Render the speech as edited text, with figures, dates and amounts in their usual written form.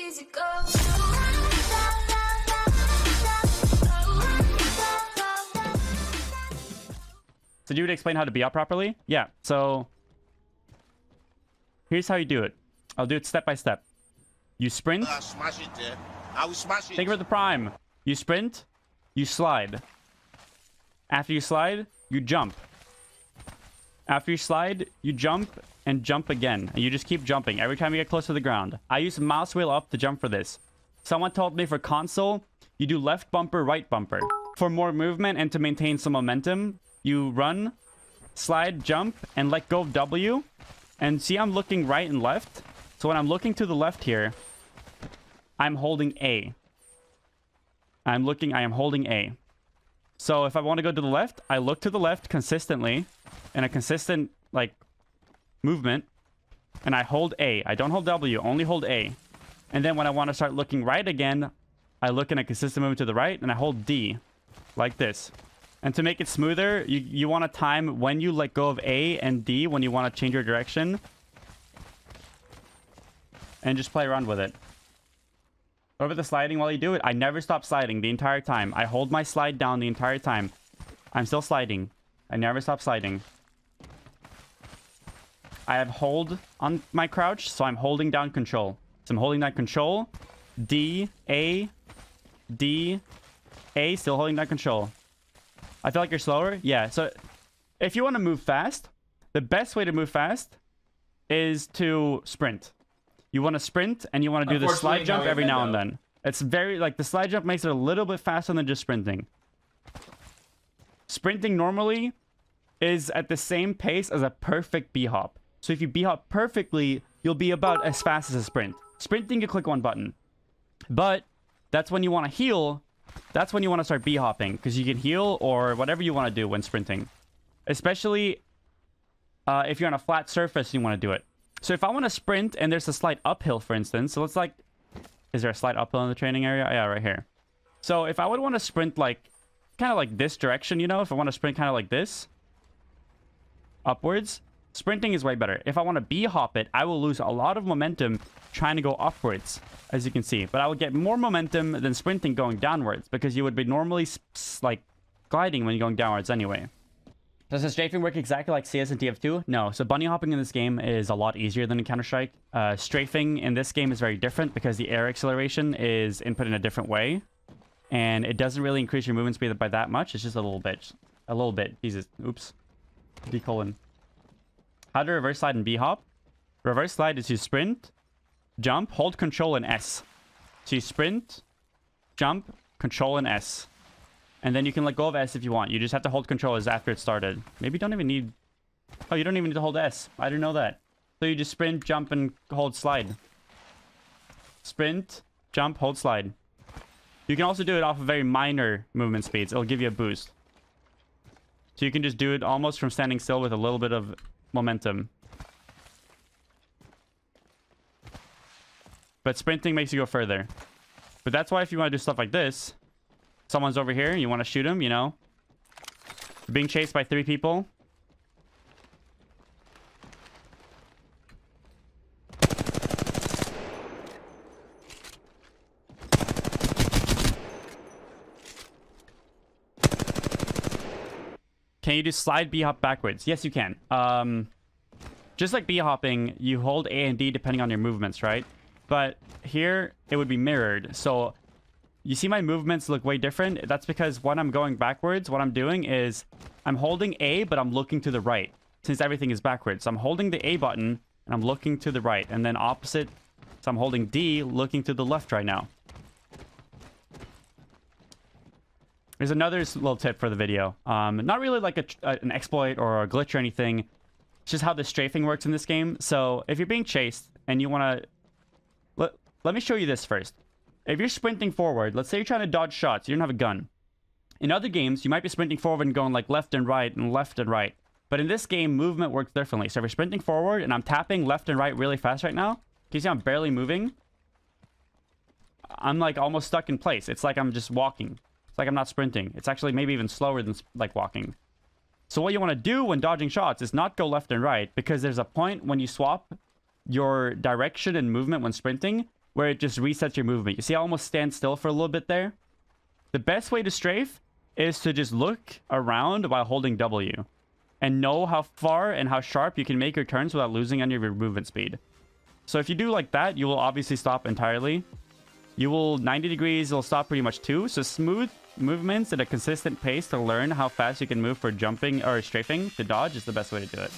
easy go. So do you explain how to BHop properly? Yeah, so here's how you do it. I'll do it step by step. You sprint. Smash it, yeah. I will smash it. Think about the prime. You sprint, you slide. After you slide, you jump. After you slide, you jump and jump again. And you just keep jumping every time you get close to the ground. I use mouse wheel up to jump for this. Someone told me for console, you do left bumper, right bumper. For more movement and to maintain some momentum, you run, slide, jump, and let go of W. And see, I'm looking right and left. So when I'm looking to the left here, I'm holding A. I am holding A. So if I want to go to the left, I look to the left consistently in a consistent, like, movement. And I hold A. I don't hold W, only hold A. And then when I want to start looking right again, I look in a consistent movement to the right and I hold D. Like this. And to make it smoother, you want to time when you let go of A and D when you want to change your direction. And just play around with it. Over the sliding while you do it, I never stop sliding the entire time. I hold my slide down the entire time. I'm still sliding. I never stop sliding. I have hold on my crouch, so I'm holding down control. So I'm holding down control. D, A, still holding down control. I feel like you're slower. Yeah, so if you want to move fast, the best way to move fast is to sprint. You want to sprint and you want to do the slide jump every now and then. It's very, like, the slide jump makes it a little bit faster than just sprinting. Sprinting normally is at the same pace as a perfect BHop. So if you BHop perfectly, you'll be about as fast as a sprint. Sprinting, you click one button. But that's when you want to heal. That's when you want to start BHopping, because you can heal or whatever you want to do when sprinting. Especially if you're on a flat surface and you want to do it. So if I want to sprint and there's a slight uphill, for instance, so let's like, is there a slight uphill in the training area? Yeah, right here. So if I would want to sprint like, kind of like this direction, you know, if I want to sprint kind of like this, upwards, sprinting is way better. If I want to BHop it, I will lose a lot of momentum trying to go upwards, as you can see. But I would get more momentum than sprinting going downwards, because you would be normally like gliding when you're going downwards anyway. Does the strafing work exactly like CS and TF2? No. So bunny hopping in this game is a lot easier than in Counter-Strike. Strafing in this game is very different because the air acceleration is input in a different way. And it doesn't really increase your movement speed by that much. It's just a little bit. A little bit. Jesus. Oops. D:. How to reverse slide in BHop? Reverse slide is you sprint, jump, hold control and S. So you sprint, jump, control and S. And then you can let go of S if you want. You just have to hold control as after it started. Maybe you don't even need... Oh, you don't even need to hold S. I didn't know that. So you just sprint, jump, and hold slide. Sprint, jump, hold slide. You can also do it off of very minor movement speeds. It'll give you a boost. So you can just do it almost from standing still with a little bit of momentum. But sprinting makes you go further. But that's why if you want to do stuff like this... Someone's over here, you want to shoot him, you know. You're being chased by 3 people. Can you do slide BHop backwards? Yes, you can. Just like BHopping, you hold A and D depending on your movements, right? But here, it would be mirrored. So... You see my movements look way different? That's because when I'm going backwards, what I'm doing is I'm holding A, but I'm looking to the right, since everything is backwards. So I'm holding the A button, and I'm looking to the right. And then opposite, so I'm holding D, looking to the left right now. There's another little tip for the video. Not really like an exploit or a glitch or anything. It's just how the strafing works in this game. So if you're being chased, and you want to... Let me show you this first. If you're sprinting forward, let's say you're trying to dodge shots, you don't have a gun. In other games, you might be sprinting forward and going like left and right and left and right. But in this game, movement works differently. So if you're sprinting forward and I'm tapping left and right really fast right now, can you see I'm barely moving? I'm like almost stuck in place. It's like I'm just walking. It's like I'm not sprinting. It's actually maybe even slower than like walking. So what you want to do when dodging shots is not go left and right, because there's a point when you swap your direction and movement when sprinting where it just resets your movement. You see, I almost stand still for a little bit there. The best way to strafe is to just look around while holding W and know how far and how sharp you can make your turns without losing any of your movement speed. So if you do like that, you will obviously stop entirely. You will 90 degrees, it'll stop pretty much too. So smooth movements at a consistent pace to learn how fast you can move for jumping or strafing to dodge is the best way to do it.